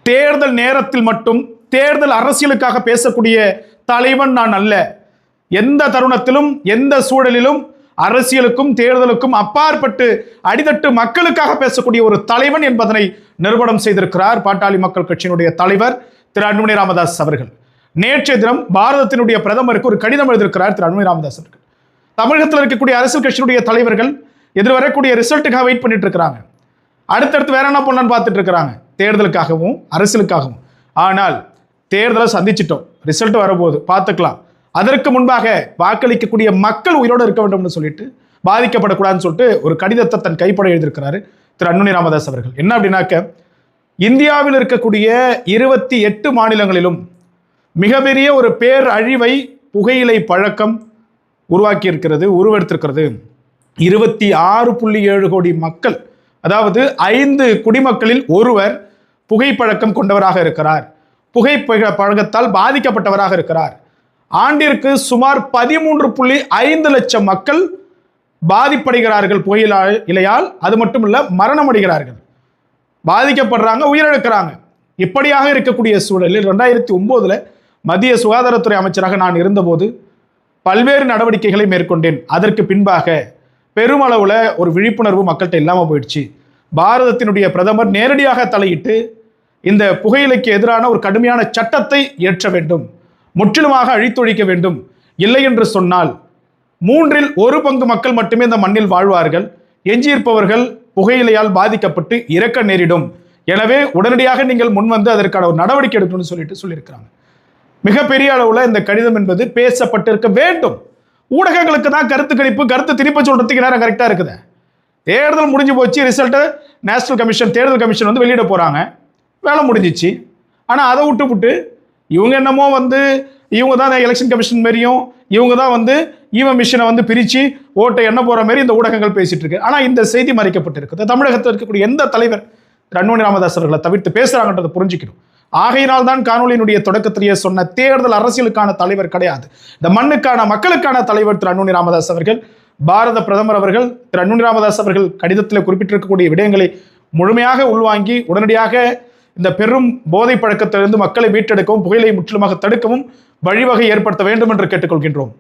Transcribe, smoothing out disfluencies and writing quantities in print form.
தேர்தல் நேரத்தில் மட்டும் தேர்தல் அரசியலுக்காக பேசக்கூடிய தலைவன் நான் அல்ல. எந்த தருணத்திலும் எந்த சூழலிலும் அரசியலுக்கும் தேர்தலுக்கும் அப்பாற்பட்டு அடித்தட்டு மக்களுக்காக பேசக்கூடிய ஒரு தலைவன் என்பதனை நிரூபணம் செய்திருக்கிறார் பாட்டாளி மக்கள் கட்சியினுடைய தலைவர் திரு அன்புமணி ராமதாஸ் அவர்கள். நேற்றைய தினம் பாரதத்தினுடைய பிரதமருக்கு ஒரு கடிதம் எழுதியிருக்கிறார் திரு அன்புமணி ராமதாஸ் அவர்கள். தமிழகத்தில் இருக்கக்கூடிய அரசியல் கட்சியினுடைய தலைவர்கள் எதிர்வரக்கூடிய ரிசல்ட்டுக்காக வெயிட் பண்ணிட்டு இருக்கிறாங்க. அடுத்தடுத்து வேற என்ன பண்ணலான்னு பார்த்துட்டு இருக்கிறாங்க, தேர்தலுக்காகவும் அரசியலுக்காகவும். ஆனால் தேர்தலை சந்திச்சிட்டோம், ரிசல்ட் வரபோது பார்த்துக்கலாம். அதற்கு முன்பாக வாக்களிக்கக்கூடிய மக்கள் உயிரோடு இருக்க வேண்டும் சொல்லிட்டு பாதிக்கப்படக்கூடாதுன்னு சொல்லிட்டு ஒரு கடிதத்தை தன் கைப்பட எழுதியிருக்கிறாரு திரு அன்புமணி ராமதாஸ் அவர்கள். என்ன அப்படின்னாக்க, இந்தியாவில் இருக்கக்கூடிய 28 மாநிலங்களிலும் மிகப்பெரிய ஒரு பேர் அழிவை புகையிலை பழக்கம் உருவாக்கி இருக்கிறது, உருவெடுத்திருக்கிறது. 26.7 கோடி மக்கள், அதாவது 5 குடிமக்களில் ஒருவர் புகைப்பழக்கம் கொண்டவராக இருக்கிறார், புகைப்பழக்கத்தால் பாதிக்கப்பட்டவராக இருக்கிறார். ஆண்டிற்கு சுமார் 13.5 லட்சம் மக்கள் பாதிப்படைகிறார்கள் புகையிலையால். அது மட்டுமல்ல, மரணம் அடைகிறார்கள், பாதிக்கப்படுறாங்க, உயிரிழக்கிறாங்க. இப்படியாக இருக்கக்கூடிய சூழலில் 2009 மத்திய சுகாதாரத்துறை அமைச்சராக நான் இருந்தபோது பல்வேறு நடவடிக்கைகளை மேற்கொண்டேன். அதற்கு பின்பாக பெருமளவுல ஒரு விழிப்புணர்வு மக்கள்கிட்ட இல்லாமல் போயிடுச்சு. பாரதத்தினுடைய பிரதமர் நேரடியாக தலையிட்டு இந்த புகையிலைக்கு எதிரான ஒரு கடுமையான சட்டத்தை இயற்ற வேண்டும், முற்றிலுமாக அழித்தொழிக்க வேண்டும். இல்லை என்று சொன்னால் 1/3 பங்கு மக்கள் மட்டுமே இந்த மண்ணில் வாழ்வார்கள், எஞ்சியிருப்பவர்கள் புகையிலையால் பாதிக்கப்பட்டு இறக்க நேரிடும். எனவே உடனடியாக நீங்கள் முன்வந்து அதற்கான ஒரு நடவடிக்கை எடுக்கணும்னு சொல்லியிருக்கிறாங்க. மிகப்பெரிய அளவுல இந்த கடிதம் என்பது பேசப்பட்டிருக்க வேண்டும். ஊடகங்களுக்கு தான் கருத்து கணிப்பு, கருத்து திணிப்பு சொல்றதுக்கு நேரம் கரெக்டா இருக்குது. தேர்தல் முடிஞ்சு போச்சு, ரிசல்ட் நேஷனல் கமிஷன், தேர்தல் கமிஷன் வந்து வெளியிட போறாங்க, வேலை முடிஞ்சிச்சு. ஆனா அதை விட்டு இவங்க என்னமோ வந்து இவங்க தான் எலெக்ஷன் கமிஷன் மாரியும், இவங்க தான் வந்து ஈவம் மிஷினை வந்து பிரிச்சு ஓட்டை எண்ண போற மாதிரி இந்த ஊடகங்கள் பேசிட்டு இருக்கு. ஆனா இந்த செய்தி மறைக்கப்பட்டிருக்கு. தமிழகத்தில் இருக்கக்கூடிய எந்த தலைவர் அன்புமணி ராமதாஸ் அவர்களை தவிர்த்து பேசுறாங்கன்றதை புரிஞ்சுக்கணும். ஆகையினால் தான் காணொலியினுடைய தொடக்கத்திலேயே சொன்ன, தேர்தல் அரசியலுக்கான தலைவர் கிடையாது, இந்த மண்ணுக்கான மக்களுக்கான தலைவர் திரு அன்புமணி ராமதாஸ் அவர்கள். பாரத பிரதமர் அவர்கள் திரு அன்புமணி ராமதாஸ் அவர்கள் கடிதத்தில் குறிப்பிட்டிருக்கக்கூடிய விடயங்களை முழுமையாக உள்வாங்கி உடனடியாக இந்த பெரும் போதை பழக்கத்திலிருந்து மக்களை மீட்டெடுக்கவும் புகையிலை முற்றிலுமாக தடுக்கவும் வழிவகை ஏற்படுத்த வேண்டும் என்று கேட்டுக்கொள்கின்றோம்.